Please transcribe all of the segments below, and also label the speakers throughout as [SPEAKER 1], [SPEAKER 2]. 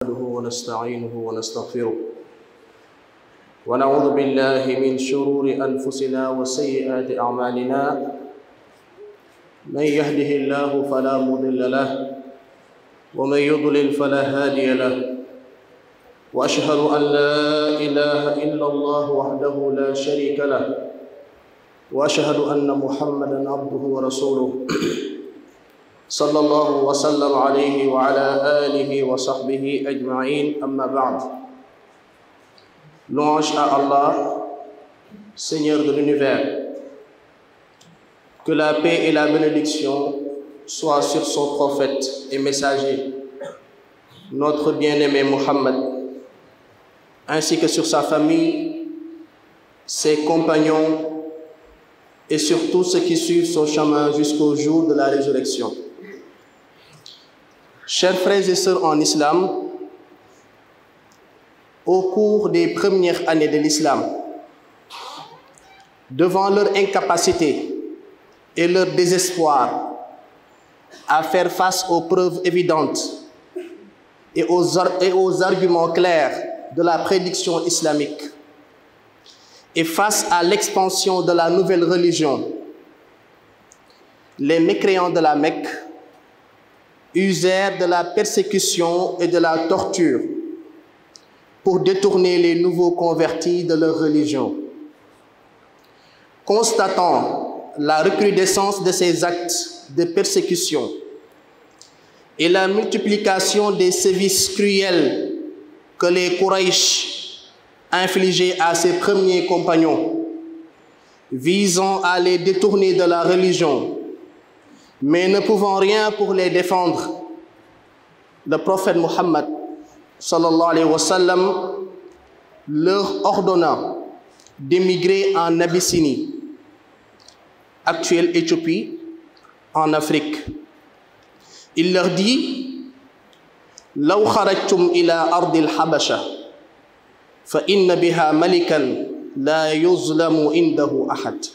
[SPEAKER 1] ونستعينه ونستغفره ونعوذ بالله من شرور أنفسنا وسيئات أعمالنا من يهده الله فلا مضل له ومن يضلل فلا هادي له وأشهد أن لا إله إلا الله وحده لا شريك له وأشهد أن محمدًا عبده ورسوله صلى الله وسلم عليه وعلى آله وصحبه أجمعين أما بعد. Louange à Allah, Seigneur de l'univers. Que la paix et la bénédiction soient sur son prophète et messager, notre bien-aimé Mohammed, ainsi que sur sa famille, ses compagnons et sur tous ceux qui suivent son chemin jusqu'au jour de la résurrection. Chers frères et sœurs en islam, au cours des premières années de l'islam, devant leur incapacité et leur désespoir à faire face aux preuves évidentes et aux arguments clairs de la prédiction islamique, et face à l'expansion de la nouvelle religion, les mécréants de la Mecque usèrent de la persécution et de la torture pour détourner les nouveaux convertis de leur religion. Constatant la recrudescence de ces actes de persécution et la multiplication des sévices cruels que les Quraysh infligeaient à ses premiers compagnons, visant à les détourner de la religion, mais ne pouvant rien pour les défendre, le prophète Mohammed sallallahu alayhi wa sallam leur ordonna d'émigrer en Abyssinie, actuelle Éthiopie, en Afrique. Il leur dit: لو خرجتم إلى أرض الحبشة فإن بها ملكا لا يظلم عنده أحد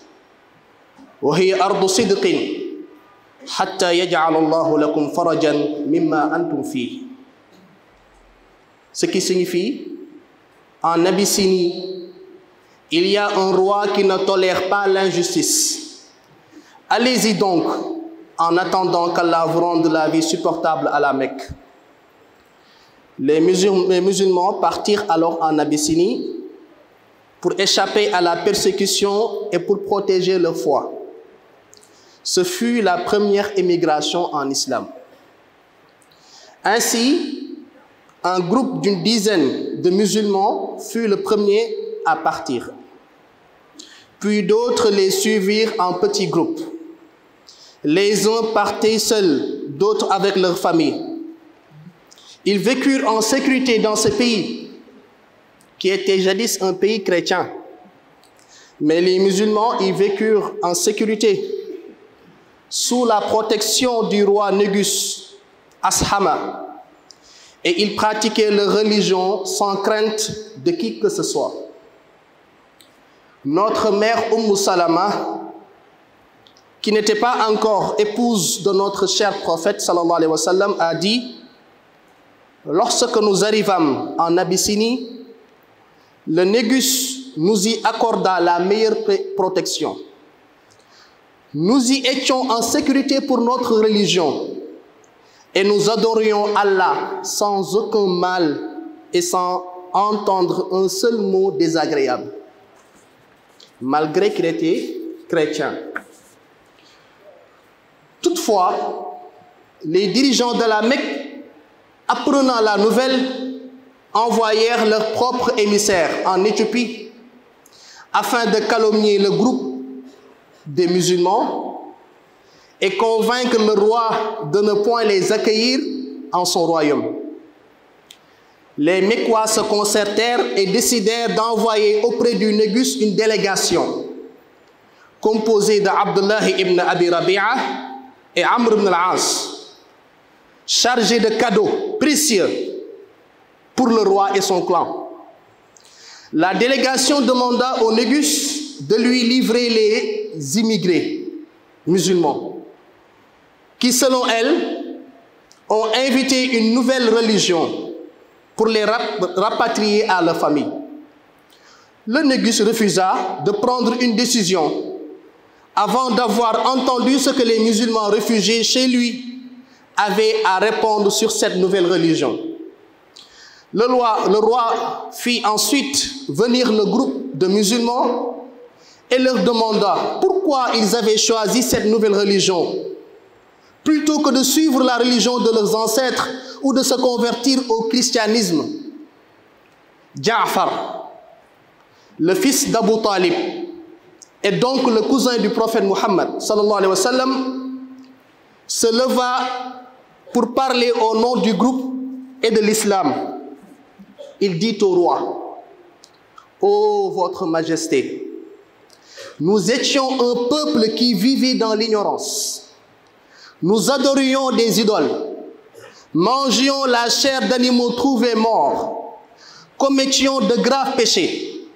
[SPEAKER 1] وهي أرض صدق حتى يجعل الله لكم فرجا مما أنتم فيه. Ce qui signifie, en Abyssinie, il y a un roi qui ne tolère pas l'injustice. Allez-y donc, en attendant qu'Allah vous rende la vie supportable à la Mecque. Les musulmans partirent alors en Abyssinie pour échapper à la persécution et pour protéger leur foi. Ce fut la première émigration en islam. Ainsi, un groupe d'une dizaine de musulmans fut le premier à partir. Puis d'autres les suivirent en petits groupes. Les uns partaient seuls, d'autres avec leur famille. Ils vécurent en sécurité dans ce pays, qui était jadis un pays chrétien. Mais les musulmans y vécurent en sécurité, sous la protection du roi Négus Ashama, et ils pratiquaient leur religion sans crainte de qui que ce soit. Notre mère Salama, qui n'était pas encore épouse de notre cher prophète sallallahu alayhi wa sallam, a dit: lorsque nous arrivâmes en Abyssinie, le Négus nous y accorda la meilleure protection. Nous y étions en sécurité pour notre religion et nous adorions Allah sans aucun mal et sans entendre un seul mot désagréable, malgré qu'il était chrétien. Toutefois, les dirigeants de la Mecque, apprenant la nouvelle, envoyèrent leurs propres émissaires en Éthiopie afin de calomnier le groupe des musulmans et convaincre le roi de ne point les accueillir en son royaume. Les Mecquois se concertèrent et décidèrent d'envoyer auprès du Négus une délégation composée d'Abdullah ibn Abi Rabi'a et Amr ibn al-As, chargée de cadeaux précieux pour le roi et son clan. La délégation demanda au Négus de lui livrer les immigrés musulmans qui, selon elle, ont invité une nouvelle religion pour les rapatrier à leur famille. Le Négus refusa de prendre une décision avant d'avoir entendu ce que les musulmans réfugiés chez lui avaient à répondre sur cette nouvelle religion. Le roi fit ensuite venir le groupe de musulmans et leur demanda pourquoi ils avaient choisi cette nouvelle religion plutôt que de suivre la religion de leurs ancêtres ou de se convertir au christianisme. Ja'far, le fils d'Abu Talib, et donc le cousin du prophète Muhammad sallallahu alayhi wa sallam, se leva pour parler au nom du groupe et de l'islam. Il dit au roi: ô votre majesté, nous étions un peuple qui vivait dans l'ignorance. Nous adorions des idoles, mangions la chair d'animaux trouvés morts, commettions de graves péchés,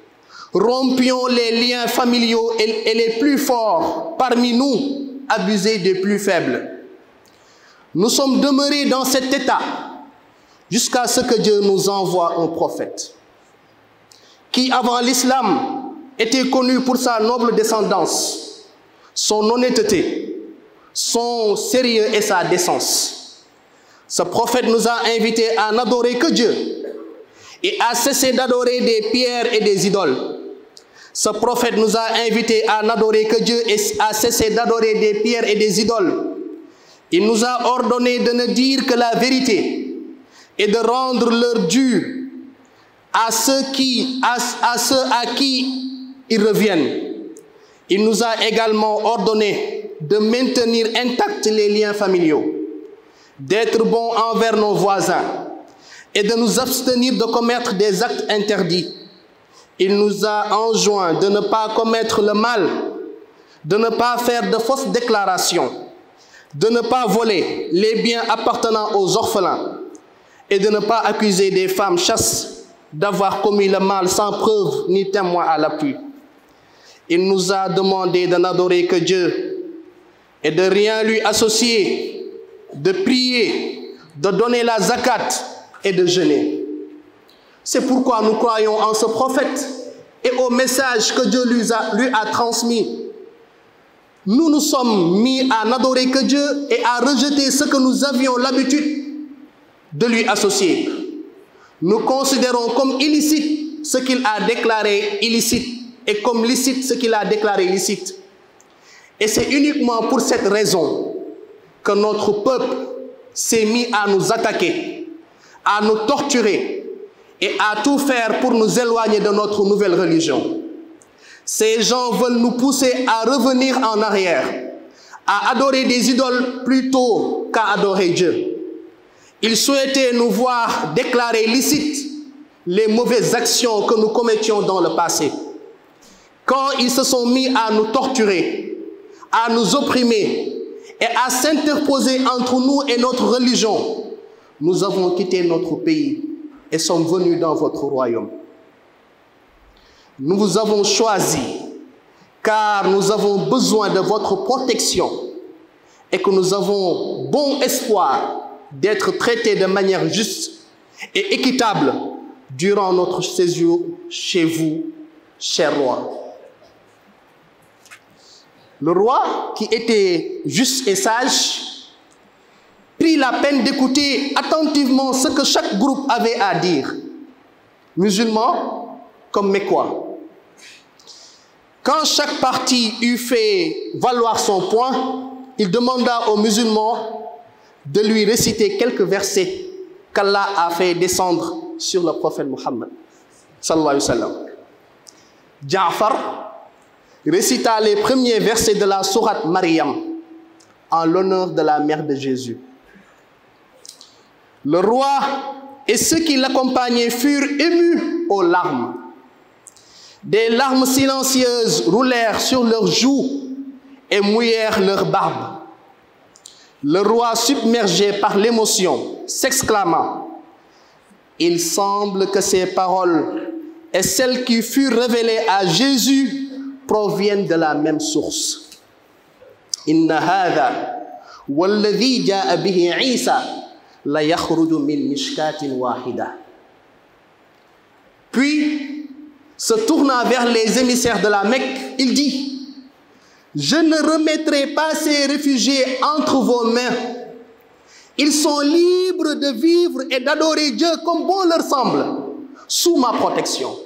[SPEAKER 1] rompions les liens familiaux et les plus forts parmi nous abusaient des plus faibles. Nous sommes demeurés dans cet état jusqu'à ce que Dieu nous envoie un prophète qui, avant l'islam, était connu pour sa noble descendance, son honnêteté, son sérieux et sa décence. Ce prophète nous a invités à n'adorer que Dieu et à cesser d'adorer des pierres et des idoles. Ce prophète nous a invités à n'adorer que Dieu et à cesser d'adorer des pierres et des idoles. Il nous a ordonné de ne dire que la vérité et de rendre leur dû à ceux à qui ils reviennent. Il nous a également ordonné de maintenir intacts les liens familiaux, d'être bons envers nos voisins et de nous abstenir de commettre des actes interdits. Il nous a enjoint de ne pas commettre le mal, de ne pas faire de fausses déclarations, de ne pas voler les biens appartenant aux orphelins et de ne pas accuser des femmes chasses d'avoir commis le mal sans preuve ni témoin à l'appui. Il nous a demandé de n'adorer que Dieu et de rien lui associer, de prier, de donner la zakat et de jeûner. C'est pourquoi nous croyons en ce prophète et au message que Dieu lui a transmis. Nous nous sommes mis à n'adorer que Dieu et à rejeter ce que nous avions l'habitude de lui associer. Nous considérons comme illicite ce qu'il a déclaré illicite et comme licite ce qu'il a déclaré licite. Et c'est uniquement pour cette raison que notre peuple s'est mis à nous attaquer, à nous torturer et à tout faire pour nous éloigner de notre nouvelle religion. Ces gens veulent nous pousser à revenir en arrière, à adorer des idoles plutôt qu'à adorer Dieu. Ils souhaitaient nous voir déclarer licites les mauvaises actions que nous commettions dans le passé. Quand ils se sont mis à nous torturer, à nous opprimer et à s'interposer entre nous et notre religion, nous avons quitté notre pays et sommes venus dans votre royaume. Nous vous avons choisi car nous avons besoin de votre protection et que nous avons bon espoir d'être traités de manière juste et équitable durant notre séjour chez vous, cher roi. Le roi, qui était juste et sage, prit la peine d'écouter attentivement ce que chaque groupe avait à dire, musulmans comme mécois. Quand chaque parti eut fait valoir son point, il demanda aux musulmans de lui réciter quelques versets qu'Allah a fait descendre sur le prophète Muhammad sallallahu alayhi wa sallam. Ja'far récita les premiers versets de la sourate Maryam en l'honneur de la mère de Jésus. Le roi et ceux qui l'accompagnaient furent émus aux larmes. Des larmes silencieuses roulèrent sur leurs joues et mouillèrent leurs barbes. Le roi, submergé par l'émotion, s'exclama: il semble que ces paroles et celles qui furent révélées à Jésus proviennent de la même source. Inna hadha walladhi ja'a bihi Isa la yakhruju min mishkatin wahida Puis, se tournant vers les émissaires de la Mecque, il dit: je ne remettrai pas ces réfugiés entre vos mains. Ils sont libres de vivre et d'adorer Dieu comme bon leur semble, sous ma protection.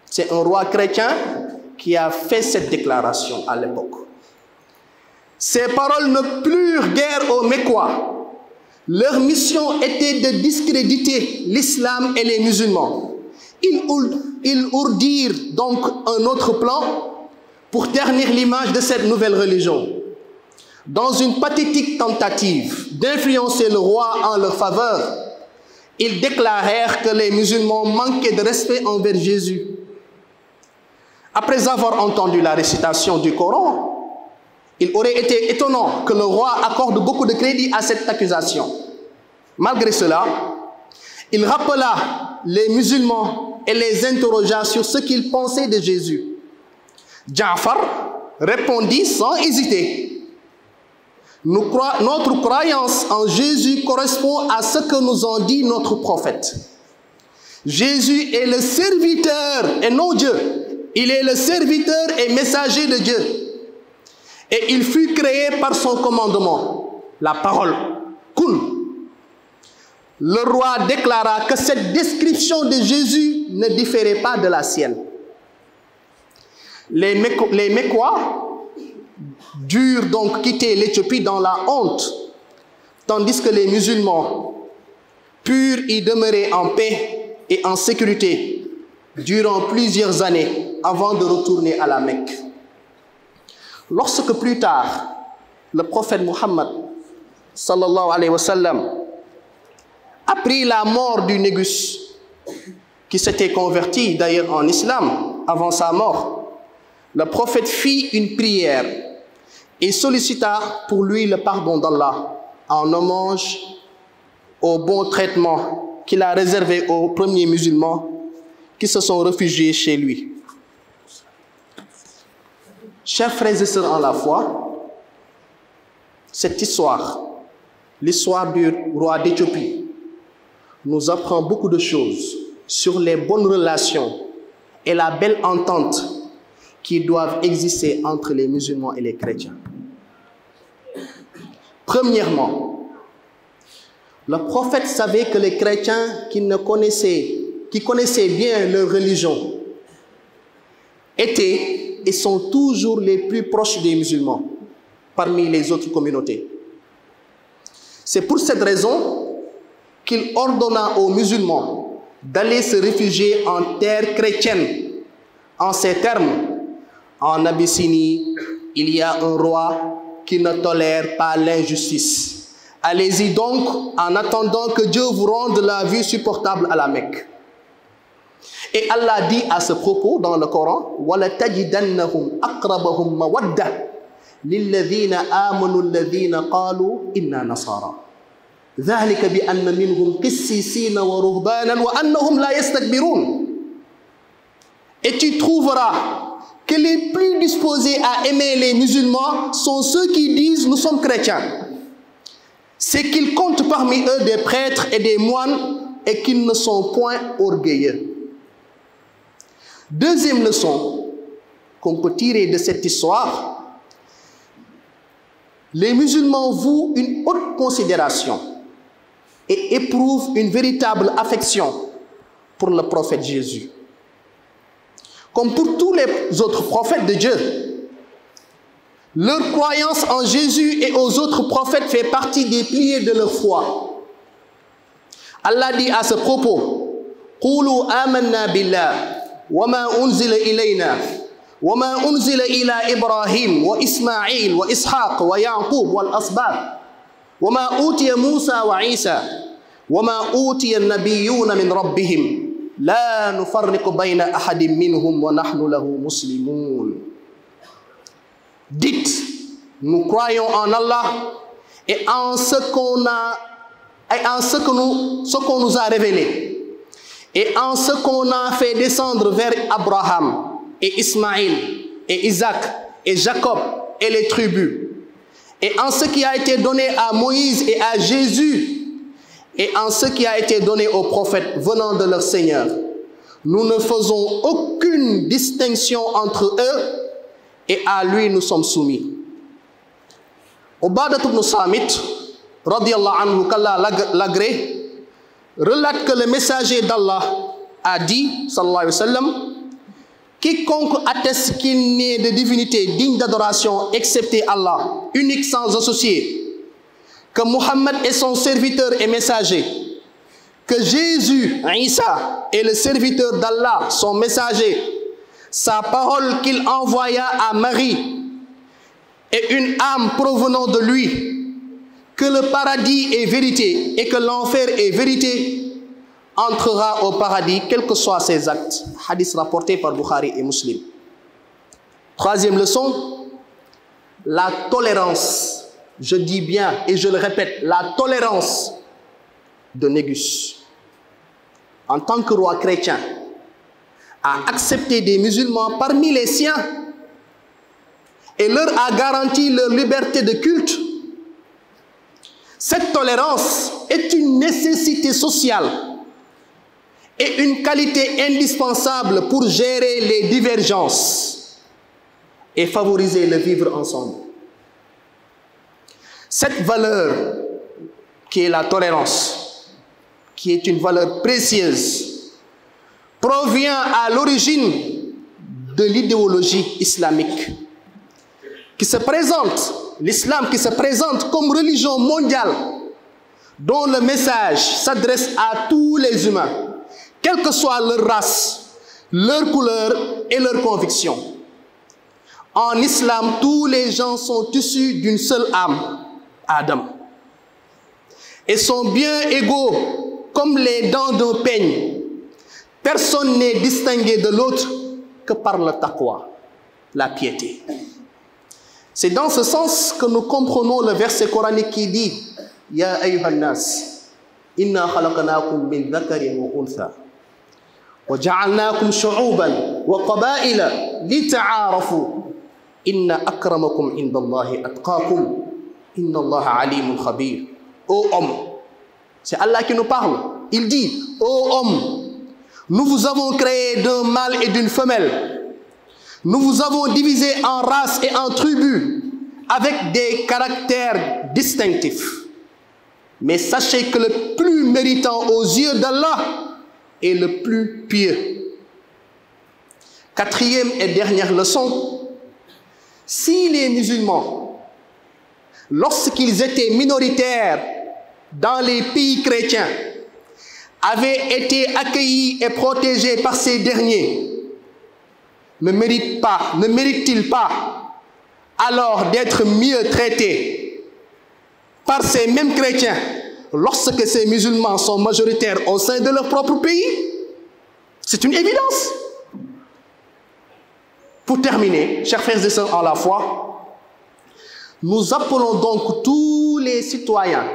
[SPEAKER 1] C'est un roi chrétien qui a fait cette déclaration à l'époque. Ces paroles ne plurent guère aux Mécois. Leur mission était de discréditer l'islam et les musulmans. Ils ourdirent donc un autre plan pour ternir l'image de cette nouvelle religion. Dans une pathétique tentative d'influencer le roi en leur faveur, ils déclarèrent que les musulmans manquaient de respect envers Jésus. Après avoir entendu la récitation du Coran, il aurait été étonnant que le roi accorde beaucoup de crédit à cette accusation. Malgré cela, il rappela les musulmans et les interrogea sur ce qu'ils pensaient de Jésus. Ja'far répondit sans hésiter: notre croyance en Jésus correspond à ce que nous en dit notre prophète. Jésus est le serviteur et non Dieu. Il est le serviteur et messager de Dieu. Et il fut créé par son commandement, la parole, Kun. Le roi déclara que cette description de Jésus ne différait pas de la sienne. Les Mécois durent donc quitter l'Éthiopie dans la honte, tandis que les musulmans purent y demeurer en paix et en sécurité durant plusieurs années avant de retourner à la Mecque. Lorsque plus tard, le prophète Muhammad sallallahu alayhi wa sallam apprit la mort du Négus, qui s'était converti d'ailleurs en islam avant sa mort, le prophète fit une prière et sollicita pour lui le pardon d'Allah en hommage au bon traitement qu'il a réservé aux premiers musulmans qui se sont réfugiés chez lui. Chers frères et sœurs en la foi, cette histoire, l'histoire du roi d'Éthiopie, nous apprend beaucoup de choses sur les bonnes relations et la belle entente qui doivent exister entre les musulmans et les chrétiens. Premièrement, le prophète savait que les chrétiens qui connaissaient bien leur religion étaient et sont toujours les plus proches des musulmans parmi les autres communautés. C'est pour cette raison qu'il ordonna aux musulmans d'aller se réfugier en terre chrétienne. En ces termes, en Abyssinie, il y a un roi qui ne tolère pas l'injustice. Allez-y donc en attendant que Dieu vous rende la vie supportable à la Mecque. Et Allah dit à ce propos dans le Coran: وَلَتَجِدَنَّهُمْ أَقْرَبَهُمْ مَوَدَّةً لِلَّذِينَ آمَنُوا الَّذِينَ قَالُوا إِنَّا نَصَارَى ذَلِكَ بِأَنَّ مِنْهُمْ قِسِّيسِينَ وَرُهْبَانًا وَأَنَّهُمْ لَا يَسْتَكْبِرُونَ. Et tu trouveras que les plus disposés à aimer les musulmans sont ceux qui disent: nous sommes chrétiens. C'est qu'ils comptent parmi eux des prêtres et des moines et qu'ils ne sont point orgueilleux. Deuxième leçon qu'on peut tirer de cette histoire: les musulmans vouent une haute considération et éprouvent une véritable affection pour le prophète Jésus. Comme pour tous les autres prophètes de Dieu, leur croyance en Jésus et aux autres prophètes fait partie des piliers de leur foi. Allah dit à ce propos: قُولُوا آمَنَّا بِاللَّهِ وَمَا أُنزِلَ إِلَيْنَا وَمَا أُنزِلَ إِلَى إِبْرَاهِيمَ وَإِسْمَاعِيلَ وَإِسْحَاقَ وَيَعْقُوبَ وَالْأَسْبَاطِ وَمَا أُوتِيَ مُوسَى وَعِيسَى وَمَا أُوتِيَ النَّبِيُّونَ مِنْ رَبِّهِمْ لا نفرق بين أحد منهم ونحن له مسلمون. Dites, nous croyons en Allah et en ce qu'on nous a révélé et en ce qu'on a fait descendre vers Abraham et Ismaïl et Isaac et Jacob et les tribus, et en ce qui a été donné à Moïse et à Jésus, et en ce qui a été donné aux prophètes venant de leur Seigneur. Nous ne faisons aucune distinction entre eux et à lui nous sommes soumis. Ubadat ibn Samit, radiyallahu anhu, qu'Allah l'agrée, relate que le messager d'Allah a dit, sallallahu alayhi wa sallam, quiconque atteste qu'il n'y ait de divinité digne d'adoration excepté Allah, unique sans associé, que Muhammad est son serviteur et messager, que Jésus, Isa, est le serviteur d'Allah, son messager, sa parole qu'il envoya à Marie, est une âme provenant de lui, que le paradis est vérité et que l'enfer est vérité, entrera au paradis, quels que soient ses actes. Hadith rapporté par Bukhari et Muslim. Troisième leçon, la tolérance. Je dis bien et je le répète, la tolérance de Négus, en tant que roi chrétien, a accepté des musulmans parmi les siens et leur a garanti leur liberté de culte. Cette tolérance est une nécessité sociale et une qualité indispensable pour gérer les divergences et favoriser le vivre ensemble. Cette valeur qui est la tolérance, qui est une valeur précieuse, provient à l'origine de l'idéologie islamique qui se présente, l'islam qui se présente comme religion mondiale dont le message s'adresse à tous les humains, quelle que soit leur race, leur couleur et leur conviction. En islam, tous les gens sont issus d'une seule âme, Adam, et sont bien égaux comme les dents d'un peigne. Personne n'est distingué de l'autre que par le taqwa, la piété. C'est dans ce sens que nous comprenons le verset coranique qui dit « Ya ayyuhan nas, inna khalaqnakum min dhakarin wa untha, wa ja'alnakum shu'uban wa qaba'ila lita'arafu, inna akramakum indallahi atqakum, inna allaha alimun khabir » Ô homme, c'est Allah qui nous parle. Il dit « Ô homme, nous vous avons créé d'un mâle et d'une femelle. Nous vous avons divisé en races et en tribus avec des caractères distinctifs. Mais sachez que le plus méritant aux yeux d'Allah est le plus pieux. » Quatrième et dernière leçon, si les musulmans, lorsqu'ils étaient minoritaires dans les pays chrétiens, avaient été accueillis et protégés par ces derniers, ne méritent-ils pas alors d'être mieux traités par ces mêmes chrétiens lorsque ces musulmans sont majoritaires au sein de leur propre pays? C'est une évidence. Pour terminer, chers frères et sœurs en la foi, nous appelons donc tous les citoyens,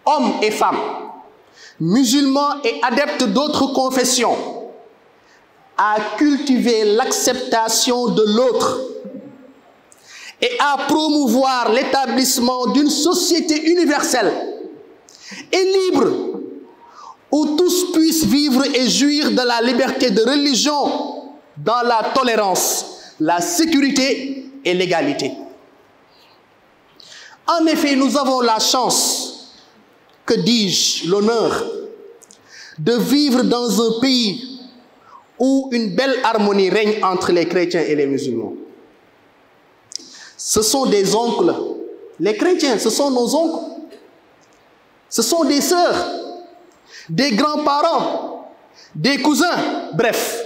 [SPEAKER 1] hommes et femmes, musulmans et adeptes d'autres confessions, à cultiver l'acceptation de l'autre et à promouvoir l'établissement d'une société universelle et libre où tous puissent vivre et jouir de la liberté de religion dans la tolérance, la sécurité et l'égalité. En effet, nous avons la chance, que dis-je, l'honneur, de vivre dans un pays où une belle harmonie règne entre les chrétiens et les musulmans. Ce sont des oncles. Les chrétiens, ce sont nos oncles. Ce sont des sœurs, des grands-parents, des cousins, bref.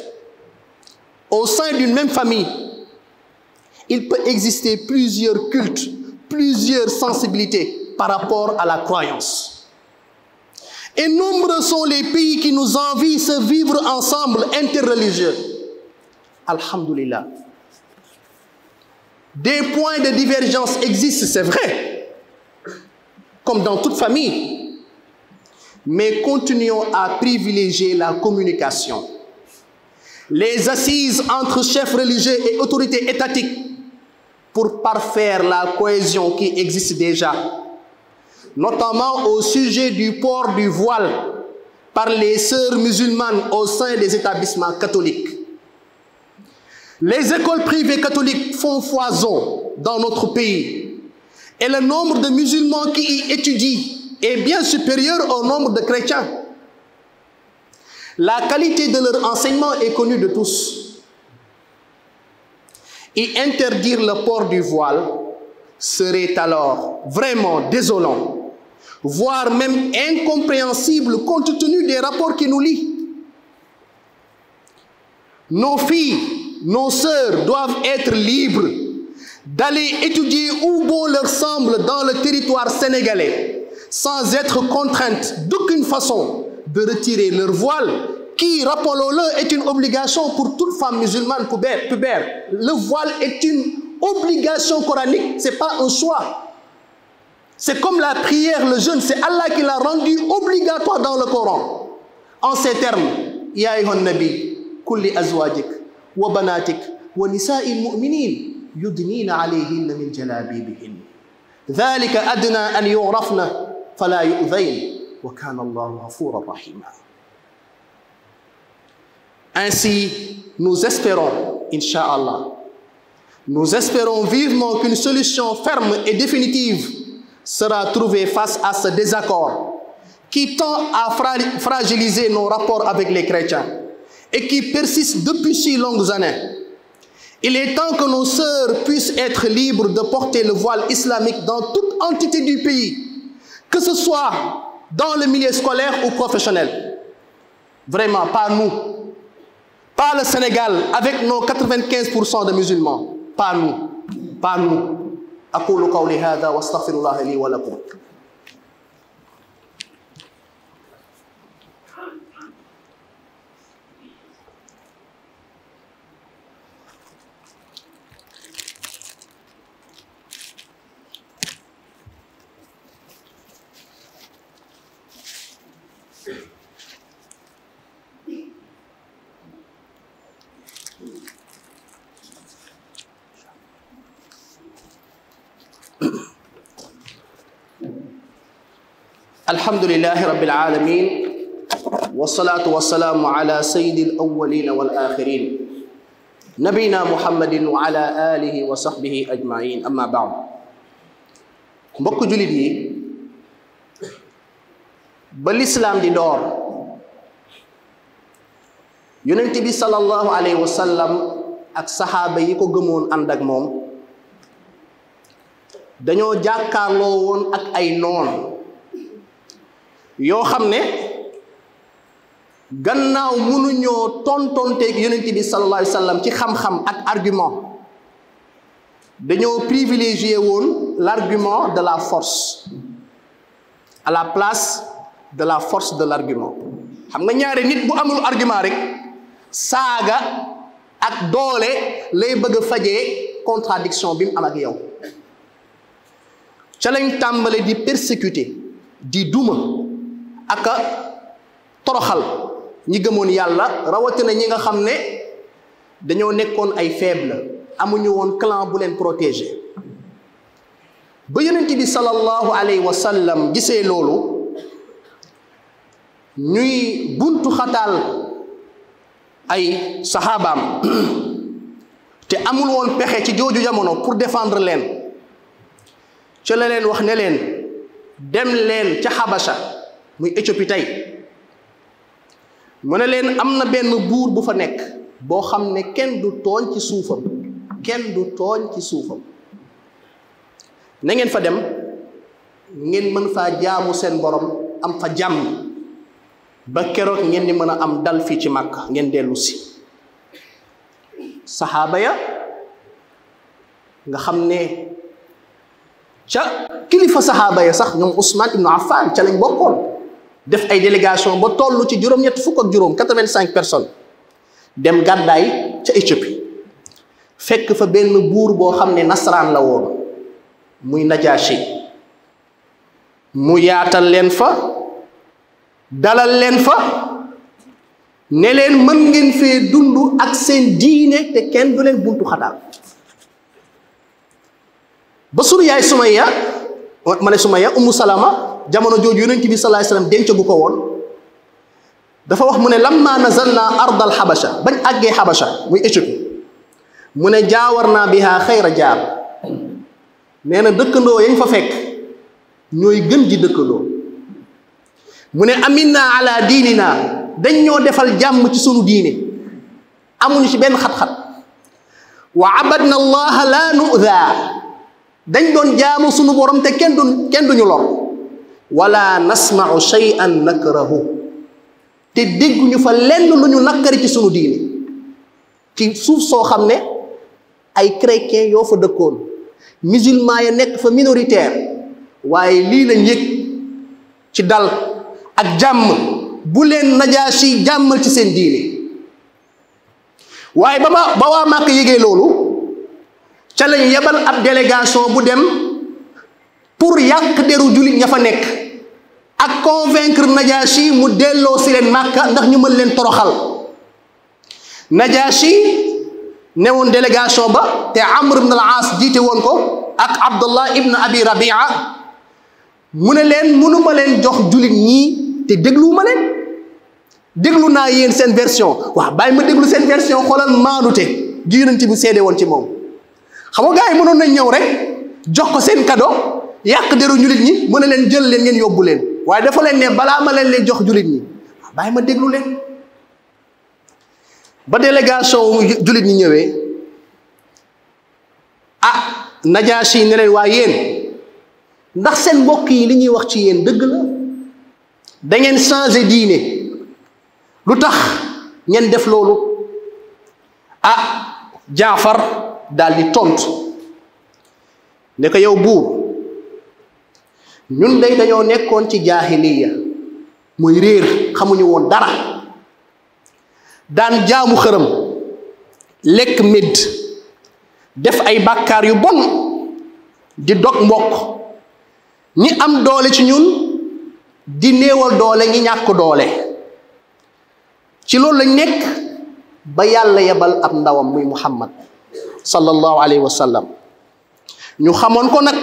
[SPEAKER 1] Au sein d'une même famille, il peut exister plusieurs cultes, plusieurs sensibilités par rapport à la croyance. Et nombreux sont les pays qui nous envient se vivre ensemble interreligieux. Alhamdulillah. Des points de divergence existent, c'est vrai, comme dans toute famille. Mais continuons à privilégier la communication. Les assises entre chefs religieux et autorités étatiques pour parfaire la cohésion qui existe déjà, notamment au sujet du port du voile, par les sœurs musulmanes au sein des établissements catholiques. Les écoles privées catholiques font foison dans notre pays et le nombre de musulmans qui y étudient est bien supérieur au nombre de chrétiens. La qualité de leur enseignement est connue de tous. Et interdire le port du voile serait alors vraiment désolant, voire même incompréhensible compte tenu des rapports qui nous lient. Nos filles, nos sœurs doivent être libres d'aller étudier où bon leur semble dans le territoire sénégalais, sans être contraintes d'aucune façon de retirer leur voile, qui, rappelons-le, est une obligation pour toute femme musulmane pubère. Le voile est une obligation coranique, ce n'est pas un choix. C'est comme la prière, le jeûne, c'est Allah qui l'a rendu obligatoire dans le Coran. En ces termes, Ya ayyuhan nabi, kulli azwajik, wa banatik, wa nisa'il mu'minin, yudnina alayhinna min jalabibihin. Dhalika adna an yu'rafna, fala yu'zayn, wa kana Allahu ghafuran rahima. Ainsi, nous espérons, Inch'Allah, nous espérons vivement qu'une solution ferme et définitive sera trouvée face à ce désaccord qui tend à fragiliser nos rapports avec les chrétiens et qui persiste depuis si longues années. Il est temps que nos sœurs puissent être libres de porter le voile islamique dans toute entité du pays, que ce soit dans le milieu scolaire ou professionnel. Vraiment, pas nous. Pas le Sénégal avec nos 95% de musulmans. Pas nous. Pas nous. أقول قولي هذا واستغفر الله لي ولكم. الحمد لله رب العالمين والصلاة والسلام على سيد الأولين والآخرين نبينا محمد وعلى آله وصحبه أجمعين أما بعد mbokk jullit yi ba l'islam di door yonent bi sallallahu alayhi wa sallam ak saxaaba yi ko gëmoon ànd ak moom dañoo jàkkaarloo woon ak ay noon yoo xam ne gannaaw mënuñoo tontonteeg yonent bi sallallahu alayhi wa sallam ci xam-xam ak argument dañoo privilégié woon l'argument de la force à la place de la force de l'argument. xam nga ñaari nit bu amul argument rek saaga ak doole lay bëgg a fajee contradiction bi mu am ak yow ca lañ tàmbale di persécuter di duma ak toroxal ñi gëmoon yàlla rawatina ñi nga xam ne dañoo nekkoon ay faible amuñu woon clan bu leen protéger ba yonent bi sallallahu alayhi wa sallam gisee loolu ñuy buntu xataal ay saxaabaam te amul woon pexe ci jooju jamono pour défendre leen ca la leen wax ne leen dem leen ca Xabasa muy Éthiopie tey mu ne leen am na benn buur bu fa nekk boo xam ne kenn du tooñ ci suufam kenn du tooñ ci suufam na ngeen fa dem ngeen mën faa jaamu seen borom am fa jàmm ba keroog ngeen di mën a am dal fii ci Makka ngeen dellu si saxaaba ya nga xam ne ca kilifa saxaaba ya sax ñoom Ousmane ibnu Affan ca lañ bokkoon def ay délégation ba toll ci juróom-ñett fukk ak juróom 85 personnes dem gàddaay ca Éthiopie fekk fa benn buur boo xam ne nasaraan la woon muy Najashi mu yaatal leen fa dalal leen fa ne leen mën ngeen fee dund ak seen diine te kenn du leen buntu xataal ba sunu yaay Sumayya ma ne Sumayya Ummu Salama jamono jooju yonent bi sallallahu alayhi wasallam denc gu ko woon dafa wax mu ne lamma nazalna ardal xabasha bañ àggee xabasha muy Éthiopie mu ne jaawar naa biha xayra jaar nee na dëkkandoo yañ fa fekk ñooy gën ji dëkkandoo mu ne aminna ala diinina dañ ñoo defal jàmm ci sunu diine amuñu ci benn xat-xat wa abadna allaha la nu'da dañ doon jaamu sunu borom te kenn duñu lor wala nasma'u shay'an nakrahu te dégguñu fa lenn lu ñu nakkari ci sunu diine ci suuf soo xam ne ay chrétien yoo fa dëkkoon musulman ya nekk fa minoritaire waaye lii lañ yëg ci dal ak jàmm bu leen Najaasi jàmmal ci seen diine waaye ba waa Màkka yégee loolu ca lañ yebal ab délégation bu dem pour yàq deru jullit ña fa nekk ak convaincre Najaasi mu delloo si leen Màkka ndax ñu mën leen toroxal Najaasi newoon délégation ba te Amr ibn al-Aas jiite woon ko ak Abdullah ibn Abi Rabia mu ne leen mënuma leen jox jullit ñii te dégluwuma leen déglu naa yéen seen version waaw bàyyi ma déglu seen version xoolal maanute gi Yonent bi seede woon ci moom xam nga gars yi mënoon nañ ñëw rek jox ko seen cadeau yàq deru jullit ñi mën na leen jël leen ngeen yóbbu leen waaye dafa leen ne balaa ma leen jox jullit ñi bàyyi ma déglu leen ba délégation jullit ñi ñëwee Najaasi ne leen waa yéen ndax seen mbokk yi li ñuy wax ci yéen dëgg la da ngeen changé diine lu tax ngeen def loolu Jaafar daal di tontu ne ko yow buur ñun day dañoo nekkoon ci jaahiliya muy réer xamuñu woon dara daan jaamu xërëm lekk médd def ay bàkkaar yu bon di dog mbokk ñi am doole ci ñun di néewal doole ñi ñàkk doole ci loolu lañ nekk ba yàlla yebal ab ndawam muy Muhammad sallallahu alayhi wa sallam ñu xamoon ko nag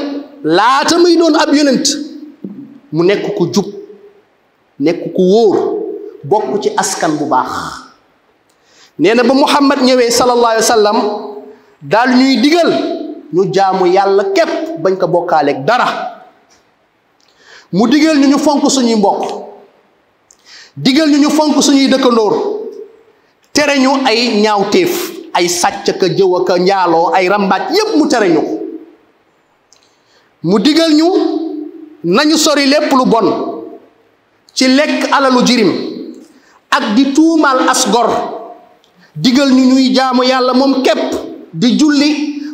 [SPEAKER 1] laata muy doon ab yonent mu nekk ku jub nekk ku wóor bokk ci askan bu baax nee na ba Muhammad ñëwee sallallahu alayhi wa sallam daal ñuy digal ñu jaamu yàlla képp bañ ko bokkaaleeg dara mu digal ñu fonk suñuy mbokk digal ñu fonk suñuy dëkkandoor tere ñu ay ñaawteef ay sàcc ka jëw ka njaaloo ay rambaaj yépp mu tere ñu ko mu digal ñu nañu sori lépp lu bon ci lekk alalu jirim ak di tuumaal as gor digal ñu ñuy jaamu yàlla moom képp di julli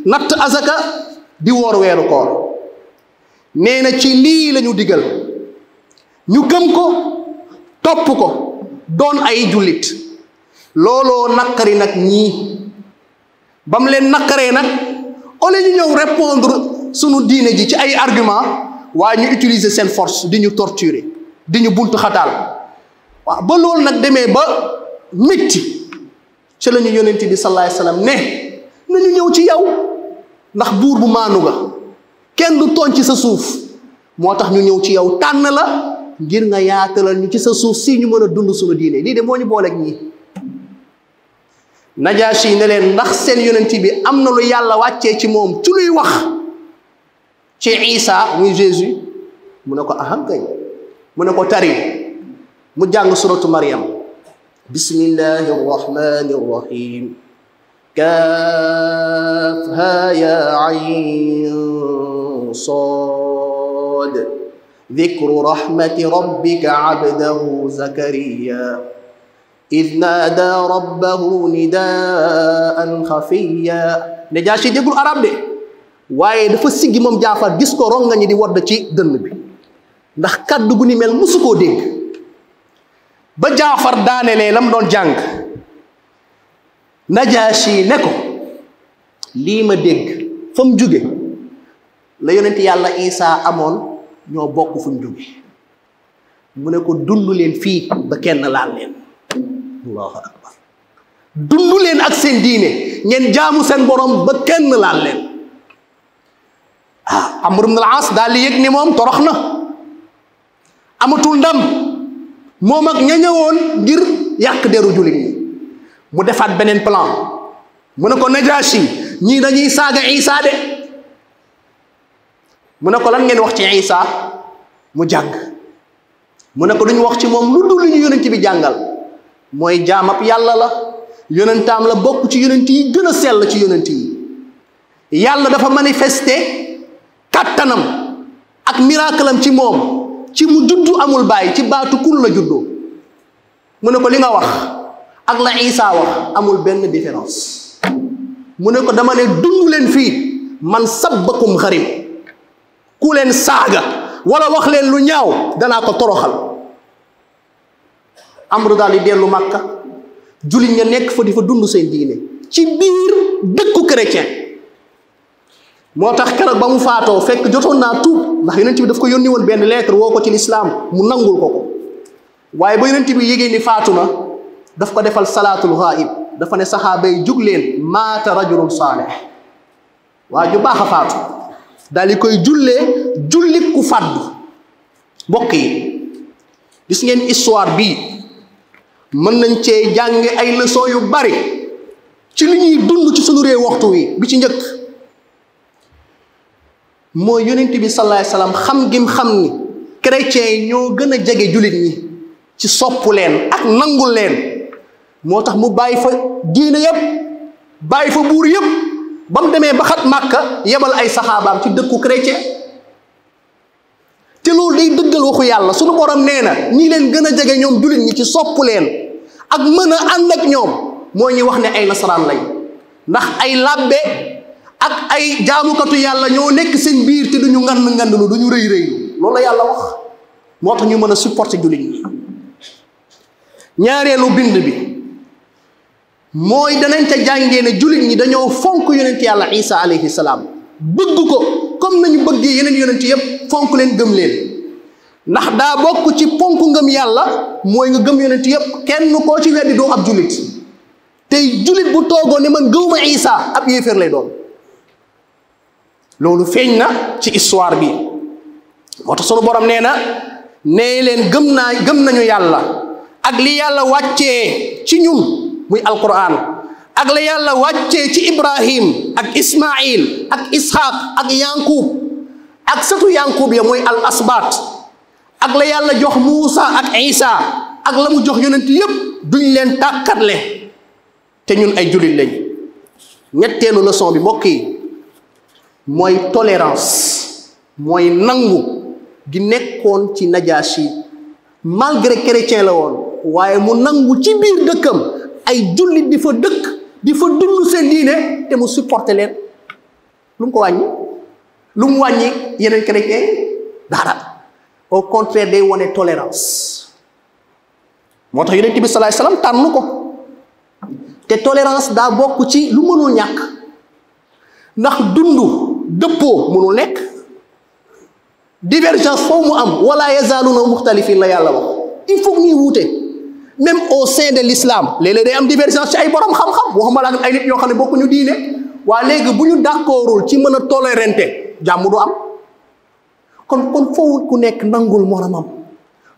[SPEAKER 1] natt azaka di woor weeru koor nee na ci lii lañu digal ñu gëm ko topp ko doon ay jullit looloo naqari nag ñii ba mu leen naqaree nag au lieu ñu ñëw répondre sunu diine ji ci ay argument waaye ñu utiliser seen force di ñu torturer di ñu buntu xataal waaw ba loolu nag demee ba métti ci la ñu yonent bi sallallahu alayhi wasallam ne nañu ñëw ci yow ndax buur bu maanu ga kenn du tooñ ci sa suuf moo tax ñu ñëw ci yow tànn la ngir nga yaatalal ñu ci sa suuf si ñu mën a dund sunu diine lii de moo ñu booleeg ñii Najaasi ne leen ndax seen yonent bi am na lu yàlla wàccee ci moom ci luy wax ci Isa muy Jésus mu ne ko aham kay mu ne ko tari mu jàng suratu Maryam bismillahi rrahmani rrahim kaafhaa yaa ayn saad dikru rahmati rabbika abdahu zakariya id naada rabbahu nidaan xafiya Najaasi déggul arab de waaye dafa siggi moom Jaafar gis ko rongañi di wadd ci dënn bi ndax kaddu gu ni mel musu koo dégg ba Jaafar daanelee lam doon jàng Najaasi ne ko lii ma dégg fa mu jóge la yonent yàlla Isaa amoon ñoo bokk fu ñu jóge mu ne ko dund leen fii ba kenn laal leen allahu akbar dund leen ak seen diine ngeen jaamu seen borom ba kenn laal leen Amr ibn al-As daal di yëg ni moom torox na amatul ndam moom ak ña ñëwoon ngir yàq deru jullit ñi mu defaat beneen plan mu ne ko Najaasi ñii dañuy saaga Isa de mu ne ko lan ngeen wax ci Isa mu jàng mu ne ko duñu wax ci moom lu dul ñu yonent bi jàngal mooy jaamab yàlla la yonentaam la bokk ci yonent yi gën a sell ci yonent yi yàlla dafa manifester kàttanam ak miracle am ci moom ci mu juddu amul bàyyi ci baatu kun la juddoo mu ne ko li nga wax ak la Isa wax amul benn différence mu ne ko dama ne dund leen fii man sabbakum xarib ku leen saaga wala wax leen lu ñaaw danaa ko toroxal Amru daal di dellu Makka jullit ña nekk fa di fa dund seen diine ci biir dëkku chrétien moo tax keroog ba mu faatoo fekk jotoon naa tuub ndax yonent bi daf ko yónni woon benn lettre woo ko ci lislaam mu nangul ko waaye ba yonent bi yégée ni faatu na daf ko defal salaatul ghaib dafa ne saxaaba yi jug leen maata rajulun saalih waa ju baax a faatu daal di koy jullee jullit ku fàddu mbokk yi gis ngeen histoire bii mën nañ cee jànge ay leçon yu bari ci li ñuy dund ci sunu réew waxtu wi bi ci njëkk mooy yonent bi sallallahu alayhi wasallam xam gim xam ni chrétiens yi ñoo gën a jege jullit ñi ci sopp leen ak nangul leen moo tax mu bàyyi fa diine yépp bàyyi fa buur yépp ba mu demee ba xat Màkka yebal ay saxaabaam ci dëkku chrétien te loolu day dëggal waxu yàlla sunu borom nee na ñi leen gën a jege ñoom jullit ñi ci sopp leen ak mën a ànd ak ñoom moo ñuy wax ne ay nasaraan lañ ndax ay làbbe ak ay jaamukatu yàlla ñoo nekk seen biir te duñu ngand duñu rëy loolu la yàlla wax moo tax ñu mën a supporter jullit ñi ñaareelu bind bi mooy danañ ca jàngee ne jullit ñi dañoo fonk yonent yàlla Isa alayhi salaam bëgg ko comme nañu bëggee yeneen yonent yépp fonk leen gëm leen ndax daa bokk ci ponk ngëm yàlla mooy nga gëm yonent yépp kenn koo ci weddi doo ab jullit tey jullit bu toogoo ne man gëwuma Isa ab yéeféer lay doon loolu feeñ na ci histoire bi moo tax sunu borom nee na nee leen gëm nañu yàlla ak li yàlla wàccee ci ñun muy alquran ak la yàlla wàccee ci Ibrahim ak Ismaïl ak Ishaq ak Yankub ak sëtu Yankub ya muy al asbat ak la yàlla jox Muusa ak Isa ak la mu jox yonent yépp duñ leen tàkkatle te ñun ay jullit lañ ñetteelu leçon bi mbokk yi mooy tolérance mooy nangu gi nekkoon ci Najaasi malgré chrétien la woon waaye mu nangu ci biir dëkkam ay jullit di fa dëkk di fa dund seen diine te mu supporté leen lu mu ko wàññi lu mu wàññi yeneen chrétien dara au contraire day wone tolérance moo tax yonent bi sallallahu alayhi wasallam tànn ko te tolérance daa bokk ci lu mënul ñàkk ndax dund dëppoo mënul nekk divergence foofu mu am wala yazaaluna muxtalifin la yàlla wax il faut ñuy wuute même au sein de l'islam léeg-léeg day am divergence ci ay borom xam-xam waxuma la ay nit ñoo xam ne bokkuñu diine waa léegi bu ñu d'accordul ci mën a tolérante jàmm du am kon foofu ku nekk nangul moromam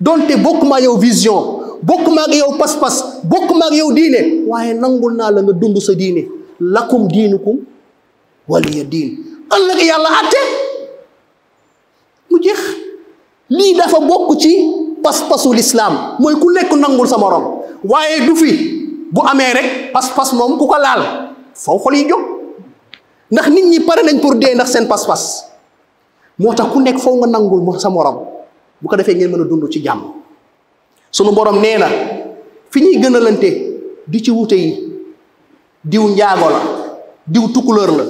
[SPEAKER 1] donte bokkuma ak yow vision bokkuma ak yow pas-pas bokkuma ak yow diine waaye nangul naa la nga dund sa diine lakum diinukum waliya diin ëllëg yàlla àtte mu jeex lii dafa bokk ci pas-pasu lislaam mooy ku nekk nangul sa morom waaye du fi bu amee rek pas-pas moom ku ko laal faw xol yi jóg ndax nit ñi pare nañ pour dee ndax seen pas-pas moo tax ku nekk faw nga nangul sa morom bu ko defee ngeen mën a dund ci jàmm sunu borom nee na fi ñuy gën a lante di ci wute yi diw njaago la diw tukulóor la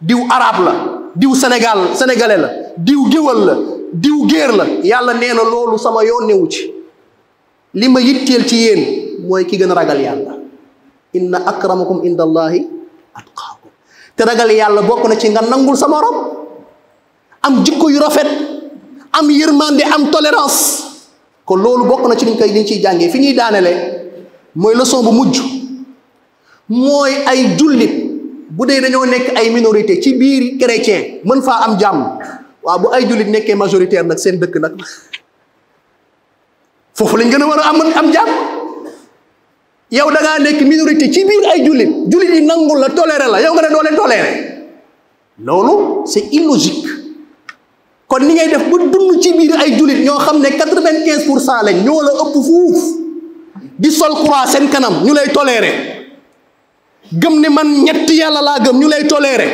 [SPEAKER 1] diw arab la diw sénégalais la diw géwal la diw géer la yàlla nee na loolu sama yoon newu ci li ma yitteel ci yéen mooy ki gën a ragal yàlla inna akramakum inda allahi atqaakum te ragal yàlla bokk na ci nga nangul sa morom am jikko yu rafet am yërmande am tolérance kon loolu bokk na ci liñ ciy jàngee fi ñuy daanele mooy leçon bu mujj mooy ay jullit bu dee dañoo nekk ay minorité ci biir chrétien mën faa am jàmm waaw bu ay jullit nekkee majoritaire nag seen dëkk nag foofu lañ gën a war a am jàmm. yow da ngaa nekk minorité ci biir ay jullit yi nangul la toléré la yow nga ne doo leen toléré loolu c'est illogique. kon ni ngay def ba dund ci biir ay jullit ñoo xam ne 95% lañ ñoo la ëpp fuuf di sol croix seen kanam ñu lay toléré gëm ne man ñetti yàlla laa gëm ñu lay toléré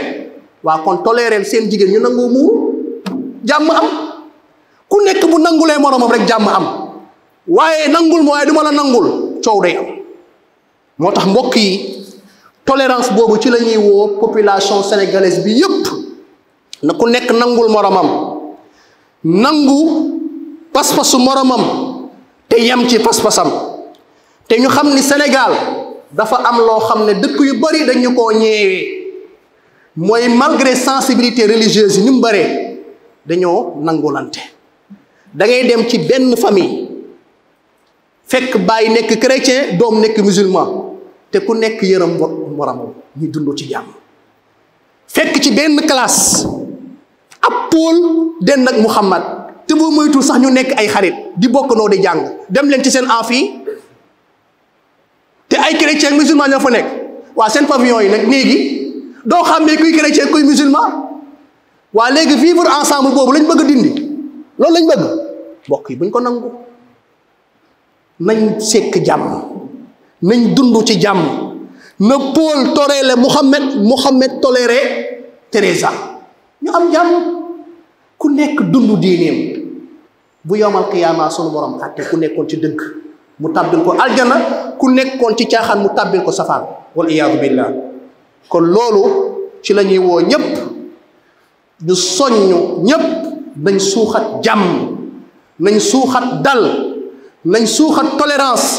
[SPEAKER 1] waa kon toléré seen jigéen ñu nangoo muuru jàmm am. ku nekk bu nangulee moromam rek jàmm am waaye nangul ma waaye du ma la nangul coow day am. moo tax mbokk yi tolérance boobu ci la ñuy woo population sénégalaise bi yépp na ku nekk nangul moromam nangu pas-pasu moromam te yem ci pas-pasam te ñu xam ni Sénégal dafa am loo xam ne dëkk yu bari dañu koo ñeewee mooy malgré sensibilité religieuse yi ni mu baree dañoo nangulante. da ngay dem ci benn famille fekk baay nekk chrétien doom nekk musulman te ku nekk yërëm moromam ñu dund ci jàmm. fekk ci benn classe ab Paul den nag Muhammad te boo moytul sax ñu nekk ay xarit di bokk noo di jàng dem leen ci seen amphi te ay chrétien musulman ñoo fa nekk waa seen pavillon yi nag léegi doo xàmmee kuy chrétien kuy musulman waa léegi vivre ensemble boobu lañ bëgg a dindi loolu lañ bëgg mbokk yi buñ ko nangu nañ sekk jàmm nañ dund ci jàmm na Paul toléré Mohammed toléré Teresa ñu am jàmm ku nekk dund diineem bu yowmal qiyaama sunu borom àtte ku nekkoon ci dëgg mu tàbbil ko aljana ku nekkoon ci caaxaan mu tàbbil ko safaan wal iyaadu billah. kon loolu ci la ñuy woo ñépp ñu soññ ñépp nañ suuxat jàmm nañ suuxat dal nañ suuxat tolérance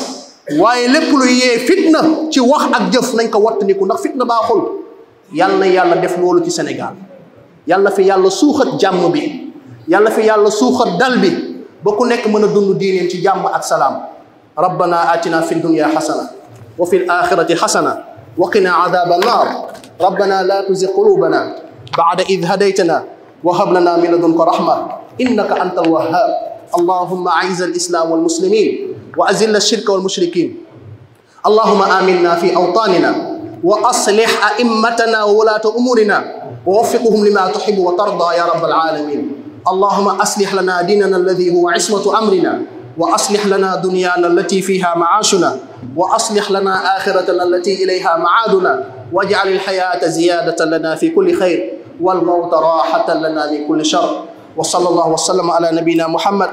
[SPEAKER 1] waaye lépp lu yee fitna ci wax ak jëf nañ ko wattandiku ndax fitna baaxul. yàlla na yàlla def loolu ci Sénégal yàlla fi yàlla suuxat jàmm bi yàlla fi yàlla suuxat dal bi ba ku nekk mën a dund diineem ci jàmm ak salaam. rabbana atina fi dunya xasana wa fi alaxirati xasana wa qina adaba annar rabbana la tuzigh qulubana ba'da idh hadaytana wa hab lana min ladunka rahma innaka anta alwahhab اللهم أعز الإسلام والمسلمين وأذل الشرك والمشركين اللهم آمنا في أوطاننا وأصلح أئمتنا وولاة أمورنا ووفقهم لما تحب وترضى يا رب العالمين اللهم أصلح لنا ديننا الذي هو عصمة أمرنا وأصلح لنا دنيانا التي فيها معاشنا وأصلح لنا آخرتنا التي إليها معادنا واجعل الحياة زيادة لنا في كل خير والموت راحة لنا من كل شر وصلى الله وسلم على نبينا محمد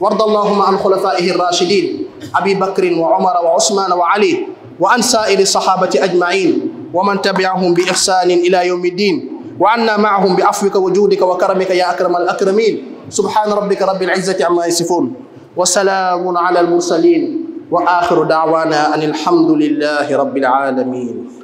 [SPEAKER 1] وارض اللهم عن خلفائه الراشدين أبي بكر وعمر وعثمان وعلي وعن سائر الصحابة أجمعين ومن تبعهم بإحسان إلى يوم الدين وعنا معهم بعفوك وجودك وكرمك يا أكرم الأكرمين سبحان ربك رب العزة عما يصفون وسلام على المرسلين وآخر دعوانا أن الحمد لله رب العالمين.